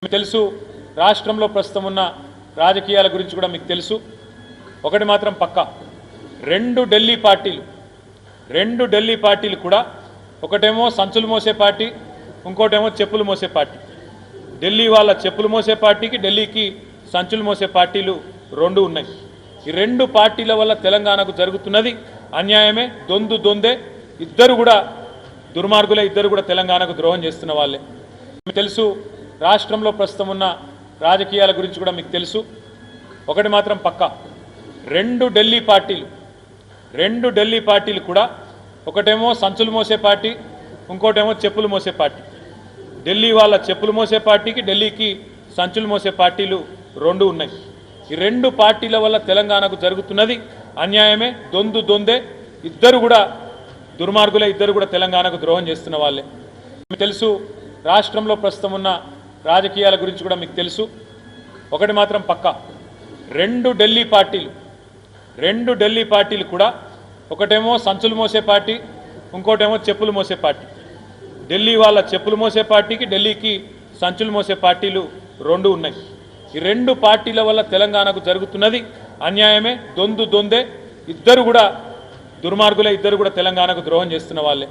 మీకు తెలుసు రాష్ట్రంలో ప్రస్తుతం ఉన్న రాజకీయాల గురించి కూడా మీకు తెలుసు. ఒకటి మాత్రం పక్కా, రెండు ఢిల్లీ పార్టీలు కూడా ఒకటేమో సంచులు మోసే పార్టీ, ఇంకోటేమో చెప్పులు మోసే పార్టీ. ఢిల్లీ వాళ్ళ చెప్పులు మోసే పార్టీకి, ఢిల్లీకి సంచులు మోసే పార్టీలు రెండు ఉన్నాయి. ఈ రెండు పార్టీల వల్ల తెలంగాణకు జరుగుతున్నది అన్యాయమే, దొందే. ఇద్దరు కూడా దుర్మార్గులే, ఇద్దరు కూడా తెలంగాణకు ద్రోహం చేస్తున్న వాళ్ళే. మీకు తెలుసు రాష్ట్రంలో ప్రస్తుతం ఉన్న రాజకీయాల గురించి కూడా మీకు తెలుసు. ఒకటి మాత్రం పక్కా, రెండు ఢిల్లీ పార్టీలు కూడా ఒకటేమో సంచులు మోసే పార్టీ, ఇంకోటేమో చెప్పులు మోసే పార్టీ. ఢిల్లీ వాళ్ళ చెప్పులు మోసే పార్టీకి, ఢిల్లీకి సంచులు మోసే పార్టీలు రెండు ఉన్నాయి. ఈ రెండు పార్టీల వల్ల తెలంగాణకు జరుగుతున్నది అన్యాయమే, దొందే. ఇద్దరు కూడా దుర్మార్గులే, ఇద్దరు కూడా తెలంగాణకు ద్రోహం చేస్తున్న వాళ్ళే. మీకు తెలుసు రాష్ట్రంలో ప్రస్తుతం ఉన్న రాజకీయాల గురించి కూడా మీకు తెలుసు. ఒకటి మాత్రం పక్కా, రెండు ఢిల్లీ పార్టీలు కూడా ఒకటేమో సంచులు మోసే పార్టీ, ఇంకోటేమో చెప్పులు మోసే పార్టీ. ఢిల్లీ వాళ్ళ చెప్పులు మోసే పార్టీకి, ఢిల్లీకి సంచులు మోసే పార్టీలు రెండు ఉన్నాయి. ఈ రెండు పార్టీల వల్ల తెలంగాణకు జరుగుతున్నది అన్యాయమే, దొందే. ఇద్దరు కూడా దుర్మార్గులే, ఇద్దరు కూడా తెలంగాణకు ద్రోహం చేస్తున్న వాళ్ళే.